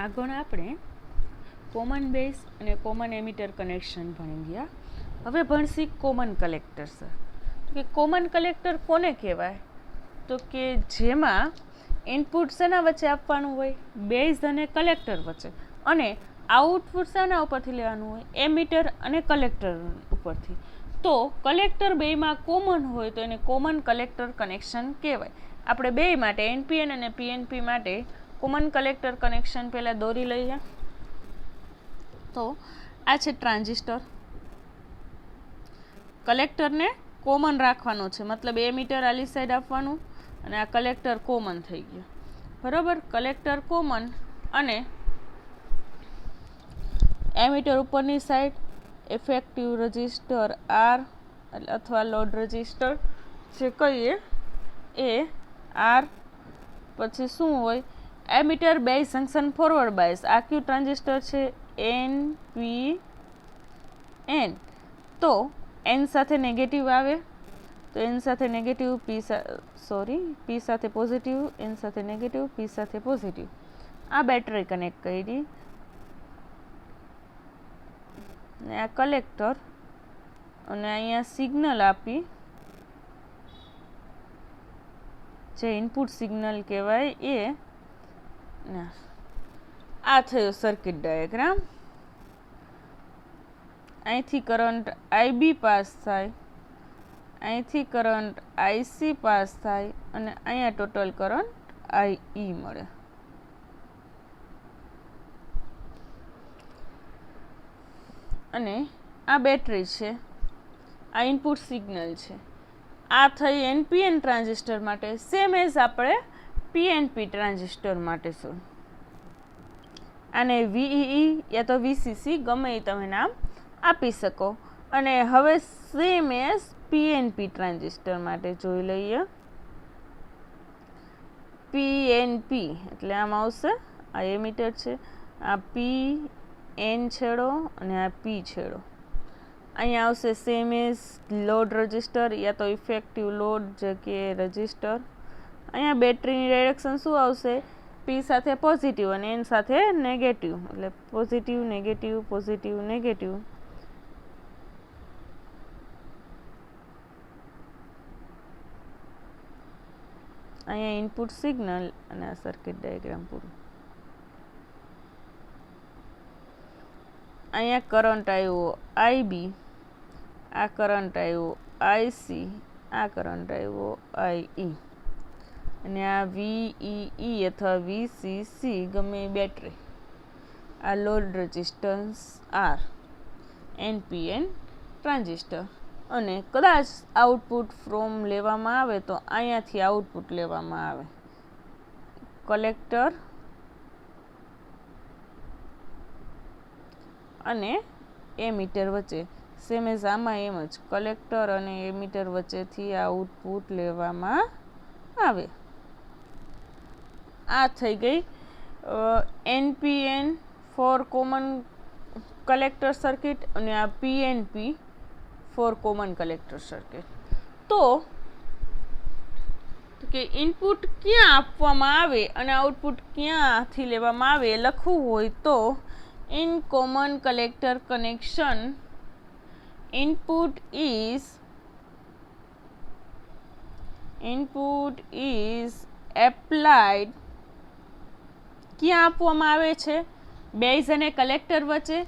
આગળ આપણે common base અને કોમન એમિટર કનેક્શન ભણી ગયા. હવે ભણશી કોમન કલેક્ટર. સર તો કે કોમન કલેક્ટર કોને કહેવાય? તો કે જેમાં ઇનપુટ શેના વચ્ચે આપવાનું હોય? બેઝ અને કલેક્ટર વચ્ચે, અને આઉટપુટ શેના ઉપરથી લેવાનું હોય? એમિટર અને કલેક્ટર ઉપરથી. તો કલેક્ટર બેમાં કોમન હોય તો એને કોમન કલેક્ટર કનેક્શન કહેવાય. આપણે બે માટે એનપીએન અને પીએનપી માટે કોમન કલેક્ટર કનેક્શન પહેલાં દોરી લઈએ. તો આ છે ટ્રાન્ઝિસ્ટર. કલેક્ટરને કોમન રાખવાનો છે, મતલબ એમીટર આલી સાઈડ આપવાનું અને આ કલેક્ટર કોમન થઈ ગયું. બરાબર, કલેક્ટર કોમન અને એમીટર ઉપરની સાઈડ ઇફેક્ટિવ રજિસ્ટર આર અથવા લોડ રજિસ્ટર જે કહીએ એ આર. પછી શું હોય? Emitter base junction forward bias. આ ક્યુ ટ્રાન્ઝિસ્ટર છે એન પી એન. તો એન સાથે નેગેટિવ આવે તો એન સાથે નેગેટિવ, પી સાથે પોઝિટિવ, એન સાથે નેગેટિવ, પી સાથે પોઝિટિવ. આ બેટરી કનેક્ટ કરી ને આ કલેક્ટર, અને અહીંયા સિગ્નલ આપી જે ઇનપુટ સિગ્નલ કહેવાય એ. આ થયો સર્કિટ ડાયાગ્રામ. અહીંથી કરંટ આઈબી પાસ થાય, અહીંથી કરંટ આઈસી પાસ થાય, અને અહીંયા ટોટલ કરંટ આઈ મળે. અને આ બેટરી છે, આ ઇનપુટ સિગ્નલ છે. આ થઈ એનપીએન ટ્રાન્ઝિસ્ટર માટે. સેમ એઝ આપણે પીએનપી ટ્રાન્ઝિસ્ટર માટે છે. આને વીઈ યા તો વીસીસી ગમે એ તમે નામ આપી શકો. અને હવે સેમ એઝ પીએનપી ટ્રાન્ઝિસ્ટર માટે જોઈ લઈએ. પીએનપી એટલે આમ આવશે, આ એમીટર છે, આ પી એન છેડો અને આ પી છેડો. અહીંયા આવશે સેમ એઝ લોડ રજિસ્ટર યા તો ઇફેક્ટિવ લોડ જે કે રજિસ્ટર. અહીંયા બેટરીની ડાયરેક્શન શું આવશે? પી સાથે પોઝિટિવ અને એન સાથે નેગેટિવ, એટલે પોઝિટિવ નેગેટિવ પોઝિટિવ નેગેટિવ. અહીંયા ઇનપુટ સિગ્નલ અને આ સર્કિટ ડાયાગ્રામ પૂરું. અહીંયા કરંટ આવ્યો આઈબી, આ કરંટ આવ્યો આઈસી, આ કરંટ આવ્યો આઈ. અને આ વીઈ અથવા વીસીસી ગમે બેટરી. આ load resistance R, NPN transistor. અને કદાચ આઉટપુટ ફ્રોમ લેવામાં આવે તો અહીંયાથી આઉટપુટ લેવામાં આવે. કલેક્ટર અને એમીટર વચ્ચે સેમ એઝ આમાં એમ જ કલેક્ટર અને એમીટર વચ્ચેથી આઉટપુટ લેવામાં આવે. આ થઈ ગઈ NPN for common collector circuit અને આ PNP for common collector circuit. તો કે ઇનપુટ ક્યાં આપવામાં આવે અને આઉટપુટ ક્યાંથી લેવામાં આવે એ લખવું હોય તો in common collector connection input is applied. ક્યાં આપવામાં આવે છે? બેઝ અને કલેક્ટર વચ્ચે.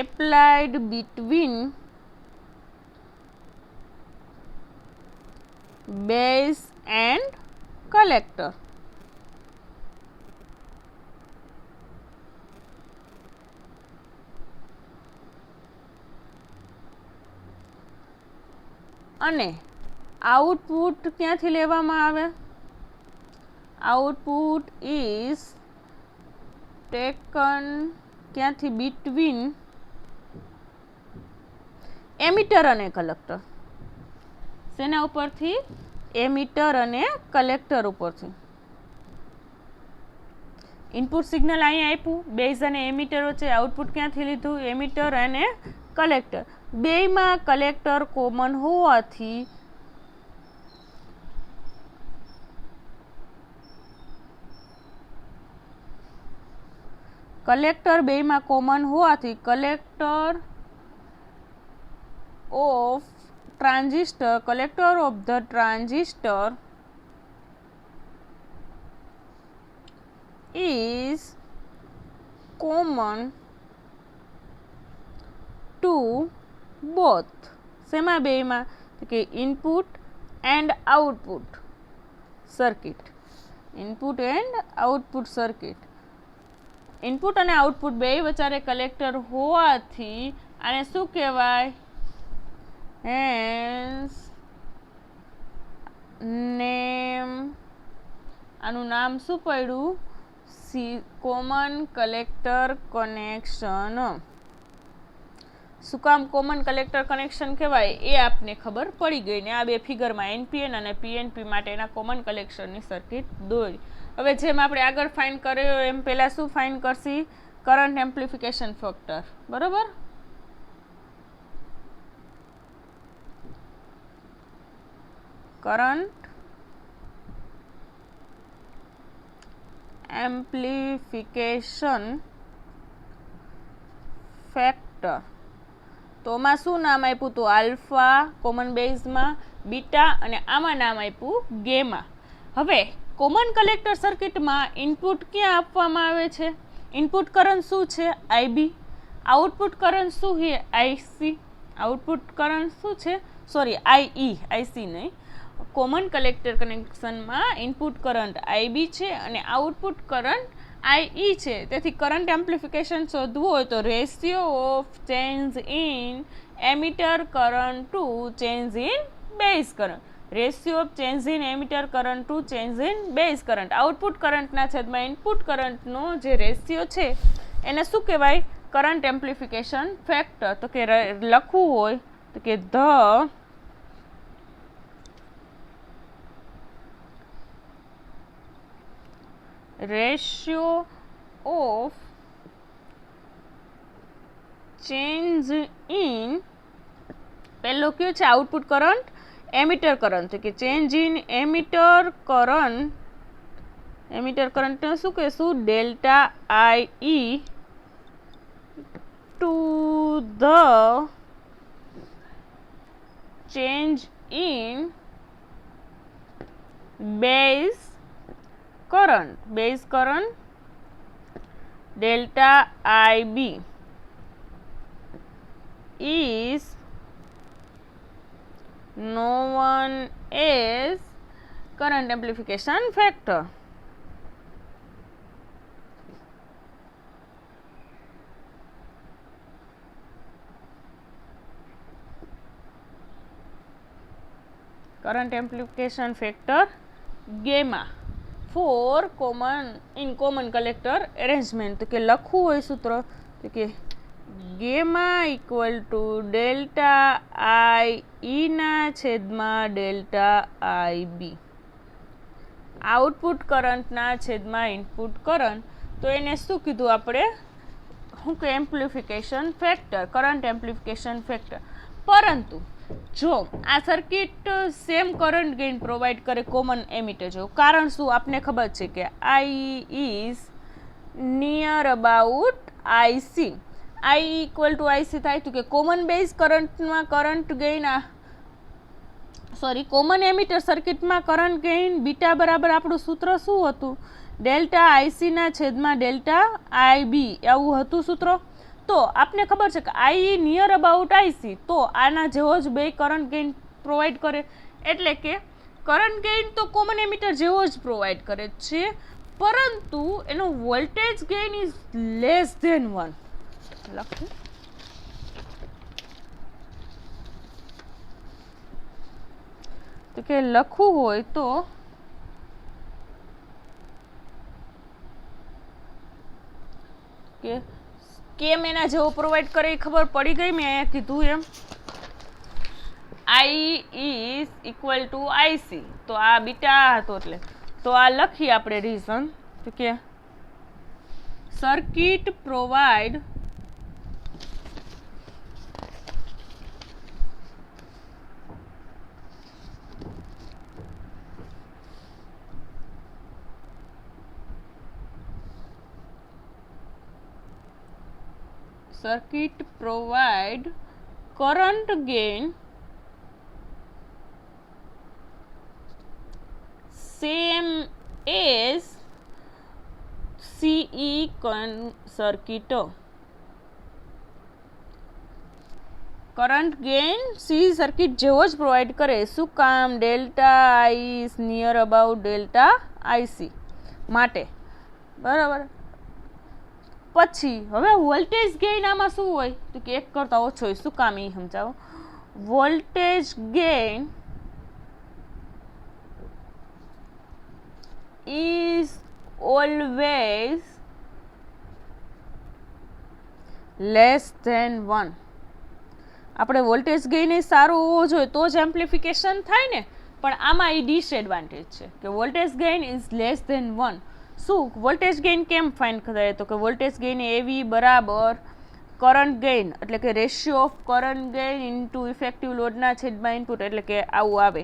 Applied between base and collector. અને આઉટપુટ ક્યાંથી લેવામાં આવે? આઉટપુટ ઇઝ ટેકન ક્યાંથી? બિટવીન એમીટર અને કલેક્ટર. શેના ઉપરથી? એમીટર અને કલેક્ટર ઉપરથી. ઇનપુટ સિગ્નલ અહીંયા આપ્યું, બેઝ અને એમીટર વચ્ચે. આઉટપુટ ક્યાંથી લીધું? એમીટર અને કલેક્ટર. બેયમાં કલેક્ટર કોમન હોવાથી કલેક્ટર બેયમાં કોમન હોવાથી collector of the transistor is common to both. શેમાં બેયમાં? તો કે input and output circuit. Input and output circuit. Input અને આઉટપુટ બે વચ્ચે કલેક્ટર હોવાથી આને શું કહેવાય? હેન્સ નેમ, આનું નામ શું પડ્યું? Common collector connection. શું કામ કોમન કલેક્ટર કનેક્શન કહેવાય એ આપને ખબર પડી ગઈ ને. આ બે ફિગરમાં એનપીએન અને પીએનપી માટેના કોમન કલેક્શનની સર્કિટ દોરી. હવે જેમ આપણે આગળ ફાઇન્ડ કર્યો એમ પહેલા શું ફાઇન્ડ કરશી? Current amplification factor. બરોબર? Current amplification factor. તો આમાં શું નામ આપ્યું હતું? આલ્ફા કોમન બેઝમાં, બીટા અને આમાં નામ આપ્યું ગેમા. હવે કોમન કલેક્ટર સર્કિટમાં ઇનપુટ ક્યાં આપવામાં આવે છે? ઇનપુટ કરંટ શું છે? આઈબી. આઉટપુટ કરંટ શું છે? આઈસી. આઉટપુટ કરંટ શું છે? સોરી, આઈઈ, આઈસી નહીં. કોમન કલેક્ટર કનેક્શનમાં ઇનપુટ કરંટ આઈબી છે અને આઉટપુટ કરંટ આઈઈ છે. તેથી કરંટ એમ્પ્લિફિકેશન શોધવું હોય તો ratio of change in emitter current two change in base current. Ratio of change in emitter current two change in base current. Output કરંટના છેદમાં ઇનપુટ કરંટનો જે રેશિયો છે એને શું કહેવાય? Current amplification factor. તો કે લખવું હોય તો કે the ratio of change in, પહેલો કયો છે? Output current emitter current. તો કે ચેન્જ ઇન એમિટર કરંટને શું કહેશું? Delta I to the change in base current delta IB is known as current amplification factor. Current amplification factor gamma for common collector arrangement. તો કે લખવું હોય સૂત્ર તો કે ગેમા ઇક્વલ ટુ ડેલ્ટા આઈ ઈના છેદમાં ડેલ્ટા આઈ બી. આઉટપુટ કરંટના છેદમાં ઇનપુટ કરંટ. તો એને શું કીધું આપણે? શું કે amplification factor, current amplification factor. પરંતુ જો આ circuit same current gain provide કરે કોમન એમિટર જેવું, કારણ શું? આપને ખબર છે કે I is near about IC. I equal to IC થાય તો કે કોમન બેઝ કરંટમાં કરંટ ગેઇન કોમન એમિટર સર્કિટમાં કરંટ ગેઇન બીટા બરાબર આપણું સૂત્ર શું હતું? ડેલ્ટા આઈસીના છેદમાં ડેલ્ટા આઈબી. આવું હતું સૂત્ર. તો આપને ખબર છે કે આઈ નિયર અબાઉટ આઈસી, તો આના જેવો જ બે કરંટ ગેઇન પ્રોવાઈડ કરે. એટલે કે કરંટ ગેઇન તો કોમન એમિટર જેવો જ પ્રોવાઈડ કરે છે, પરંતુ એનો voltage gain is less than 1. લખું તો કે લખવું હોય તો કે કેમ એના જેવો પ્રોવાઈડ કરે એ ખબર પડી ગઈ. મેં અહીંયા કીધું એમ I is equal to IC, તો આ બીટા હતો એટલે તો આ લખી આપણે રીઝન તો કે circuit provide circuit provide current gain same as CE circuit. Current gain C circuit જેવો જ પ્રોવાઈડ કરે. શું કામ? Delta I is near about delta IC માટે. બરાબર. પછી હવે વોલ્ટેજ ગેઇન આમાં શું હોય તો કે એક કરતાં ઓછો હોય. શું કામ એ સમજાવો. Voltage gain is always less than 1. આપણે વોલ્ટેજ ગેઇન એ સારું હોવો જોઈએ તો જ એમ્પ્લિફિકેશન થાય ને, પણ આમાં એ ડિસએડવાન્ટેજ છે કે voltage gain is less than 1. શું વોલ્ટેજ ગેઇન કેમ ફાઇન્ડ કરે તો કે વોલ્ટેજ ગેઇન એવી બરાબર કરંટ ગેઇન એટલે કે ratio of current gain into effective લોડના છેદમાં ઇનપુટ, એટલે કે આવું આવે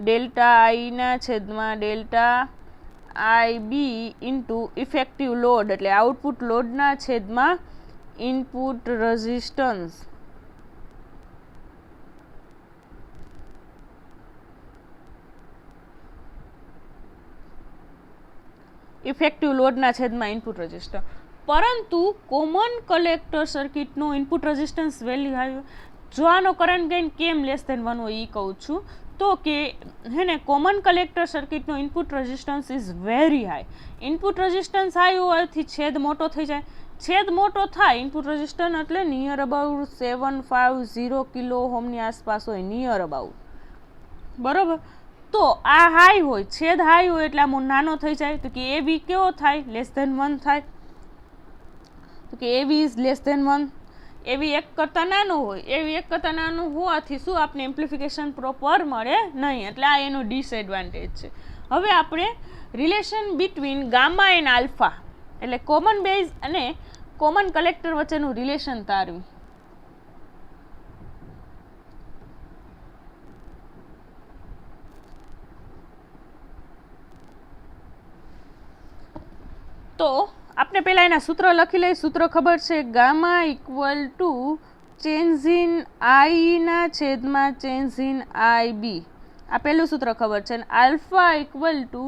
ડેલ્ટા આઈના છેદમાં delta I B into effective load એટલે આઉટપુટ લોડના છેદમાં ઇનપુટ રેઝિસ્ટન્સ. ઇફેક્ટિવ લોડના છેદમાં ઇનપુટ રેઝિસ્ટર. પરંતુ કોમન કલેક્ટર સર્કિટનું ઇનપુટ રેઝિસ્ટન્સ વેલ્યુ હાઈ. જો આનો કરંટ ગેઇન કેમ લેસ ધેન 1 હોય એ કહું છું તો કે હે ને કોમન કલેક્ટર સર્કિટનો input resistance is very high. Input resistance high હોવાથી છેદ મોટો થઈ જાય. છેદ મોટો થાય ઇનપુટ રેઝિસ્ટન્સ એટલે નિયર અબાઉટ 750 કિલો ઓહમની આસપાસ હોય, નિયર અબાઉટ. બરાબર. તો આ હાઈ હોય, છેદ હાઈ હોય એટલે આમ નાનો થઈ જાય તો કે એ બી કેવો થાય? લેસ ધેન 1 થાય. તો કે એ બી ઇઝ લેસ ધેન 1. એ બી એક કરતાં નાનો હોય. એ બી એક કરતાં નાનું હોવાથી શું આપણે એમ્પ્લિફિકેશન પ્રોપર મળે નહીં, એટલે આ એનો ડિસએડવાન્ટેજ છે. હવે આપણે relation between gamma and alpha એટલે કોમન બેઝ અને કોમન કલેક્ટર વચ્ચેનું રિલેશન તારવી. તો આપણે પહેલાં એના સૂત્ર લખી લઈએ. સૂત્ર ખબર છે gamma equal to change in આઈના છેદમાં ચેન્જ ઇન આઈ બી. આ પહેલું સૂત્ર ખબર છે. અને alpha equal to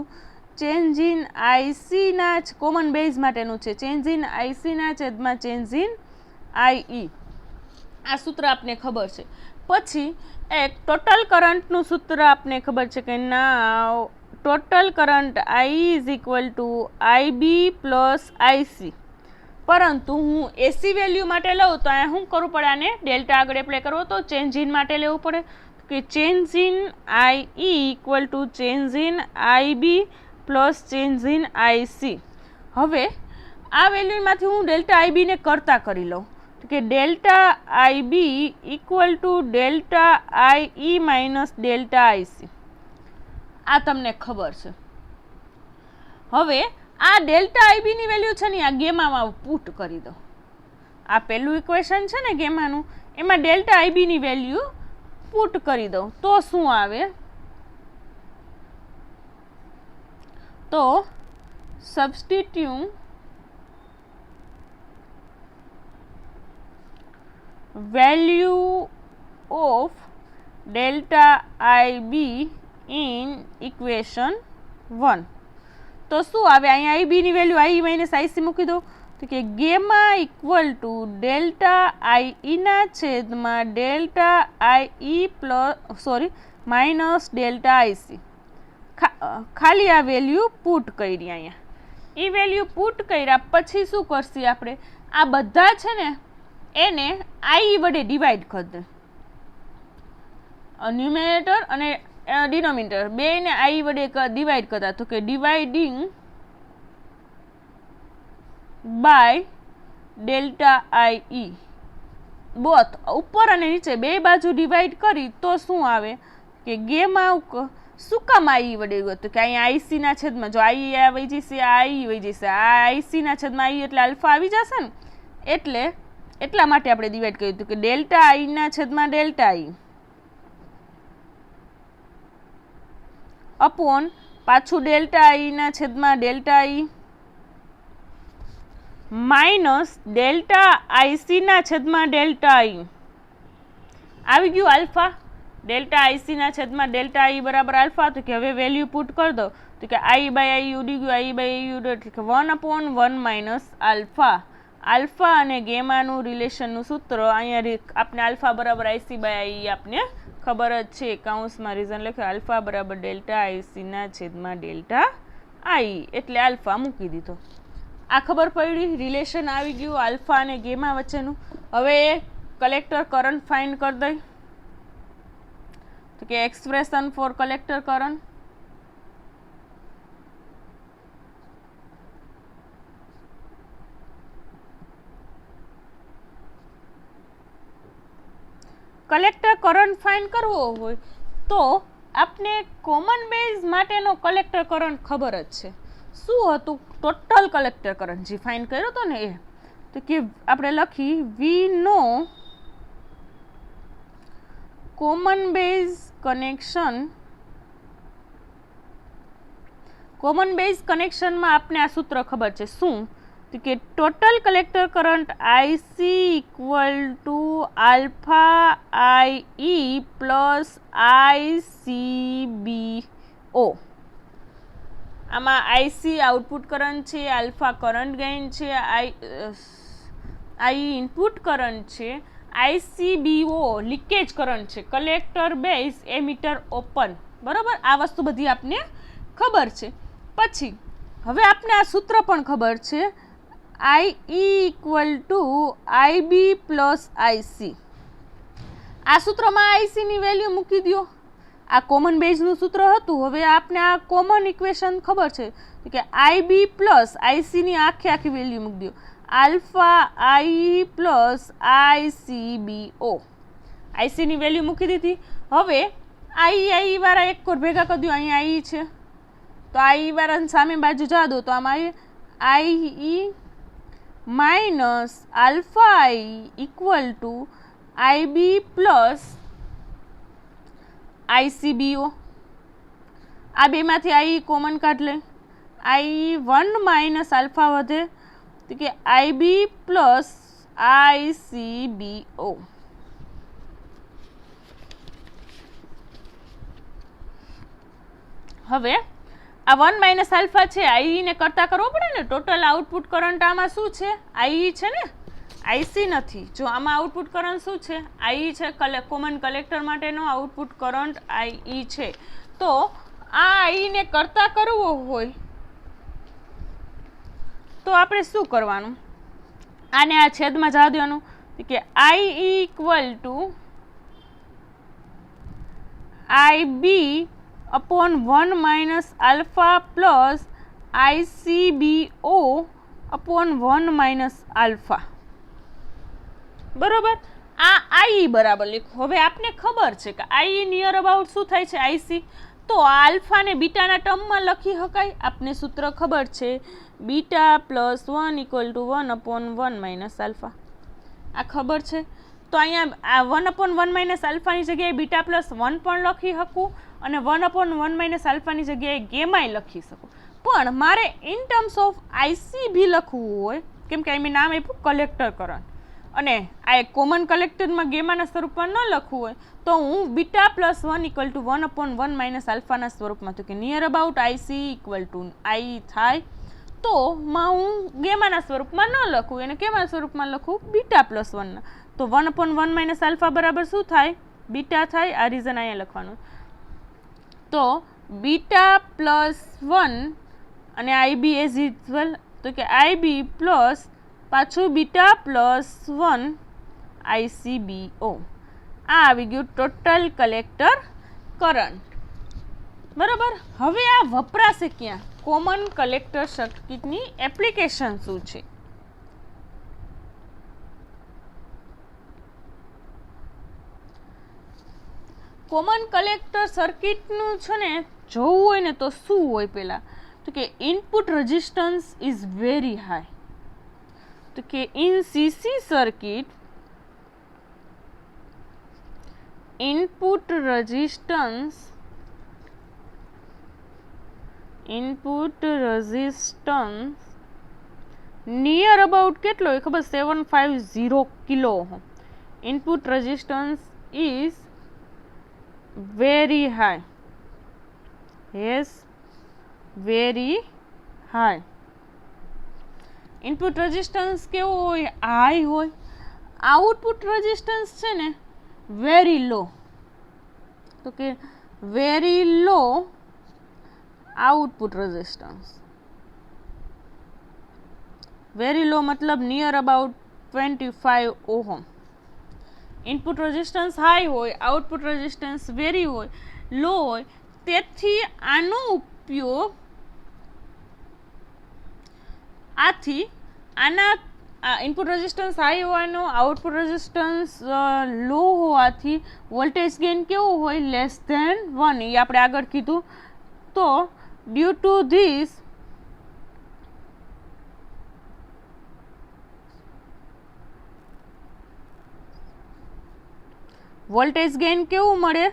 change in આઈસીના કોમન બેઝ માટેનું છે ચેન્જ ઇન આઈસીના છેદમાં ચેન્જ ઇન આઈ. આ સૂત્ર આપને ખબર છે. પછી એક ટોટલ કરંટનું સૂત્ર આપને ખબર છે કે ના total current I is equal to I B plus IC. પરંતુ હું એસી વેલ્યુ માટે લઉં તો અહીંયા શું કરવું પડે? આને ડેલ્ટા આગળ એપ્લાય કરવો તો ચેન્જ ઇન માટે લેવું પડે કે change in I equal to change in I B plus change in IC. હવે આ વેલ્યુમાંથી હું ડેલ્ટા આઈ બીને કરતા કરી લઉં કે delta I B equal to delta I E minus delta IC. આ તમને ખબર છે. હવે આ ડેલ્ટા આઈબી ની વેલ્યુ છે ને આ ગેમામાં પુટ કરી દો. આ પહેલું ઇક્વેશન છે ને ગેમાનું, એમાં ડેલ્ટા આઈબી ની વેલ્યુ પુટ કરી દો તો શું આવે? તો substitute value of delta IB in equation 1 તો શું આવે? અહીંયા આઈબી ની વેલ્યુ આઈ માઇનસ આઈસી મૂકી દો તો કે ગેમા ઇક્વલ ટુ ડેલ્ટા આઈ ના છેદમાં ડેલ્ટા આઈ પ્લસ માઇનસ ડેલ્ટા આઈસી. ખાલી આ વેલ્યુ પુટ કરી. અહીંયા એ વેલ્યુ પુટ કર્યા પછી શું કરશે આપણે? આ બધા છે ને એને આઈ વડે ડિવાઈડ કરી દે. ન્યુમેરેટર અને ડિનોમિનેટર બેને આઈ વડે ડિવાઈડ કરતા તો કે dividing by delta I. Both ઉપર અને નીચે બે બાજુ ડિવાઈડ કરી તો શું આવે કે ગેમા શું કામ આઈ વડે તો કે અહીંયા આઈસી ના છેદમાં જો આઈ આવી જશે આઈ વહી જશે આ આઈસી ના છેદમાં આઈ એટલે આલ્ફા આવી જશે ને એટલે એટલા માટે આપણે ડિવાઈડ કર્યું હતું કે ડેલ્ટા આઈ ના છેદમાં ડેલ્ટા આઈ અપોન પાછું ડેલ્ટા આઈ ના છેદમાં ડેલ્ટા આઈ માઇનસ ડેલ્ટા આઈસી ના છેદમાં ડેલ્ટા આઈ આવી ગયું આલ્ફા. ડેલ્ટા આઈસી ના છેદમાં ડેલ્ટા આઈ બરાબર આલ્ફા. તો કે હવે વેલ્યુ પુટ કરી દો. તો કે આઈ બાય આઈ ઉડી ગયું, આઈ બાય આઈ ઉડે એટલે કે 1/1 માઇનસ આલ્ફા. આલ્ફા અને ગેમાનું રિલેશનનું સૂત્ર અહીંયા આપણે આલ્ફા બરાબર આઈસી બાય આઈ આપને ખબર જ છે. કાઉન્સમાં રીઝન લખ્યો આલ્ફા બરાબર ડેલ્ટા આઈસી ના છેદમાં ડેલ્ટા આઈ એટલે આલ્ફા મૂકી દીધો. આ ખબર પડી, રિલેશન આવી ગયું આલ્ફા અને ગેમા વચ્ચેનું. હવે કલેક્ટર કરંટ ફાઇન્ડ કરી દઈ. તો કે expression for collector current find કરવો હોય તો આપને કોમન બેઝ માટેનો કલેક્ટર કરંટ ખબર જ છે. શું હતું? ટોટલ કલેક્ટર કરંટ જે ફાઇન્ડ કર્યો હતો ને એ. તો કે આપણે લખી વી નો કોમન બેઝ કનેક્શનમાં આપને આ સૂત્ર ખબર છે. શું? તો કે total collector current IC equal to alpha I plus ICBO. આમાં આઈસી આઉટપુટ કરંટ છે, આલ્ફા કરંટ ગેઇન છે, આઈ ઇનપુટ કરંટ છે, આઈસીબીઓ લીકેજ કરંટ છે, કલેક્ટર બેઝ એમીટર ઓપન. બરાબર, આ વસ્તુ બધી આપને ખબર છે. પછી હવે આપને આ સૂત્ર પણ ખબર છે, I equal to IB plus IC. આ સૂત્રમાં આઈસીની વેલ્યુ મૂકી દો. આ કોમન બેઝનું સૂત્ર હતું. હવે આપને આ કોમન ઇક્વેશન ખબર છે કે આઈબી પ્લસ આઈસીની આખી વેલ્યુ મૂકી દો. Alpha I plus આઈસીબીઓ. આઈસીની વેલ્યુ મૂકી દીધી. હવે આઈ વાળા એક કોર ભેગા કરી દો. અહીંયા આઈ છે તો આઈ વાળાની સામે બાજુ જવા દો. તો આમાં I minus alpha I equal to IB plus ICBO. આ બેમાંથી આઈ કોમન કાઢ લે. આઈ 1 માઇનસ આલ્ફા વધે તો કે આઈબી પ્લસ આઈસીબીઓ. હવે આ 1 માઇનસ આલ્ફા છે, આઈ ને કરતા કરવો પડે ને. ટોટલ આઉટપુટ કરંટ આમાં શું છે? આઈ છે ને, આઈસી નથી. જો આમાં આઉટપુટ કરંટ શું છે? આઈ છે. કોમન કલેક્ટર માટેનો આઉટપુટ કરંટ આઈ છે. તો આ આઈ ને કરતા કરવો હોય તો આપણે શું કરવાનું? આને આ છેદમાં જવા દેવાનું કે I equal to IB upon 1 minus alpha plus ICBO upon 1 minus alpha. બરોબર, આ આઈ બરાબર લખો. હવે આપને ખબર છે કે આઈ નિયર અબાઉટ શું થાય છે? આઈસી. તો આલ્ફા ને બીટાના ટર્મમાં લખી શકાય. આપને સૂત્ર ખબર છે, beta plus 1 equal to 1/1 minus alpha. આ ખબર છે. તો અહીંયા આ 1/1 માઇનસ આલ્ફાની જગ્યાએ બીટા પ્લસ 1 પણ લખી શકું અને 1/1 માઇનસ આલ્ફાની જગ્યાએ ગેમાય લખી શકું. પણ મારે ઇન ટર્મ્સ ઓફ આઈસી બી લખવું હોય, કેમ કે મેં નામ આપ્યું કલેક્ટર કરંટ, અને આ કોમન કલેક્ટરમાં ગેમાના સ્વરૂપમાં ન લખવું હોય તો હું beta plus 1 equal to 1/1 minus આલ્ફાના સ્વરૂપમાં, તો કે near about IC equal to I થાય તો હું ગેમાના સ્વરૂપમાં ન લખું, એને કેમાં સ્વરૂપમાં લખું? બીટા પ્લસ 1 ના. તો 1/1 માઇનસ આલ્ફા બરાબર શું થાય? બીટા થાય. આ રીઝન અહીંયા લખવાનું. તો બીટા પ્લસ 1 અને આઈબી એઝ ઇક્વલ, તો કે આઈબી પ્લસ પાછું બીટા પ્લસ 1 આઈસીબીઓ. આ આવી ગયું ટોટલ કલેક્ટર કરંટ. બરાબર. હવે આ વપરાશે ક્યાં? કોમન કલેક્ટર સર્કિટની એપ્લિકેશન શું છે? કોમન કલેક્ટર સર્કિટનું છે ને જોવું હોય ને તો શું હોય? પહેલા તો કે input resistance is very high. તો કે in CC circuit input resistance near about કેટલો હોય ખબર 750 kilo ohm. Input resistance is very high. Yes, very high. Input resistance કેવો હોય? હાઈ હોય. આઉટપુટ રેઝિસ્ટન્સ છે ને વેરી લો. તો કે very low output resistance. Very low મતલબ near about 25 ohm. Input resistance high હોય, આઉટપુટ રેઝિસ્ટન્સ વેરી હોય, લો હોય. તેથી આનો ઉપયોગ આના ઇનપુટ રેઝિસ્ટન્સ હાઈ હોવાનો, આઉટપુટ રેઝિસ્ટન્સ લો હોવાથી વોલ્ટેજ ગેઇન કેવું હોય? Less than 1. એ આપણે આગળ કીધું. તો due to this voltage gain કેવું મળે?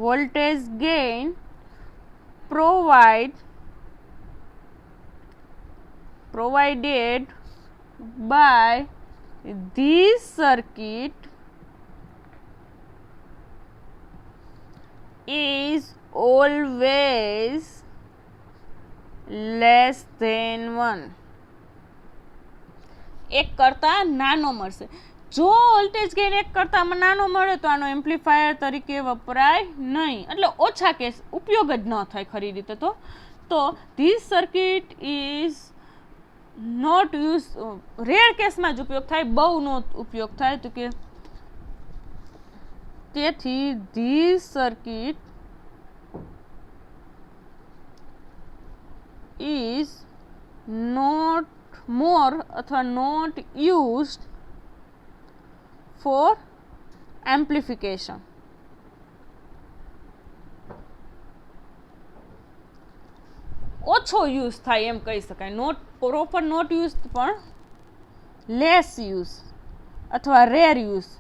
Voltage gain provided by this circuit is always less than 1. એક કરતા નાનો મળશે. જો વોલ્ટેજ ગેઇન એક કરતા નાનો મળે તો આનો એમ્પ્લીફાયર તરીકે વપરાય નહીં, એટલે ઓછા કેસ ઉપયોગ જ ન થાય ખરી રીતે. તો this circuit is not use, rare કેસમાં જ ઉપયોગ થાય, બહુ નો ઉપયોગ થાય. તો કે તેથી this circuit is not more અથવા નોટ યુઝડ ફોર એમ્પ્લિફિકેશન. ઓછો યુઝ થાય એમ કહી શકાય. નોટ પ્રોપર નોટ યુઝ પણ લેસ યુઝ અથવા રેર યુઝ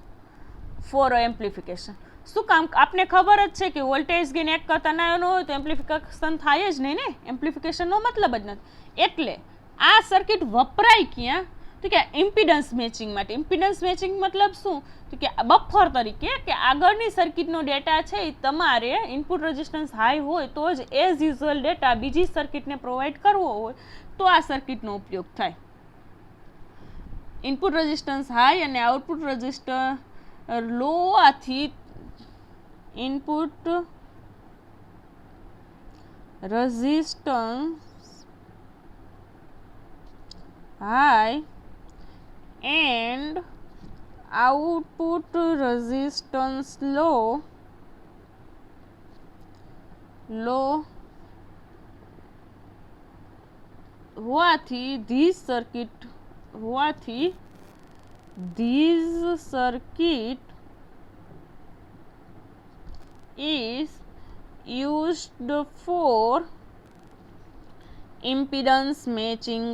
ફોર એમ્પ્લિફિકેશન. શું કામ? આપને ખબર જ છે કે વોલ્ટેજ ગેઇન એક કરતાં નાનો હોય તો એમ્પ્લિફિકેશન થાય જ નહીં ને. એમ્પ્લિફિકેશનનો મતલબ જ નથી. એટલે આ સર્કિટ વપરાય ક્યાં? તો કે ઇમ્પિડન્સ મેચિંગ માટે. ઇમ્પિડન્સ મેચિંગ મતલબ શું? તો કે બફર તરીકે, કે આગળની સર્કિટનો ડેટા છે એ તમારે ઇનપુટ રેઝિસ્ટન્સ હાઈ હોય તો જ એઝ યુઝ્યુઅલ ડેટા બીજી સર્કિટને પ્રોવાઈડ કરવો હોય તો આ સર્કિટનો ઉપયોગ થાય. ઇનપુટ રેઝિસ્ટન્સ હાઈ અને આઉટપુટ રેઝિસ્ટર લો હોવાથી input resistance high and output resistance low હોવાથી this circuit is used for impedance matching.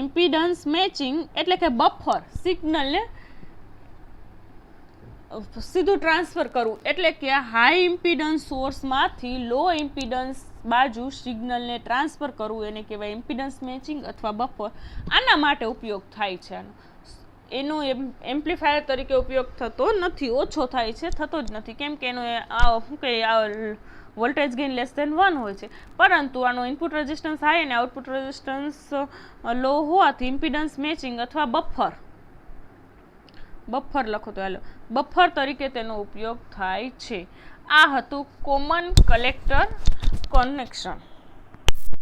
Impedance matching એટલે કે બફર સિગ્નલને સીધું ટ્રાન્સફર કરવું. એટલે કે હાઈ ઇમ્પિડન્સ સોર્સમાંથી લો ઇમ્પિડન્સ બાજુ સિગ્નલને ટ્રાન્સફર કરવું, એને કહેવાય ઇમ્પિડન્સ મેચિંગ અથવા બફર. આના માટે ઉપયોગ થાય છે આનો. એનો એમ્પ્લીફાયર તરીકે ઉપયોગ થતો નથી, ઓછો થાય છે, થતો જ નથી. કેમ કે એનો શું કહે વોલ્ટેજ ગેઇન લેસ ધેન 1 હોય છે. પરંતુ આનો ઇનપુટ રેઝિસ્ટન્સ હાઈ અને આઉટપુટ રેઝિસ્ટન્સ લો હોવાથી ઇમ્પિડન્સ મેચિંગ અથવા બફર લખો તો હાલો, બફર તરીકે તેનો ઉપયોગ થાય છે. આ હતું કોમન કલેક્ટર કનેક્શન.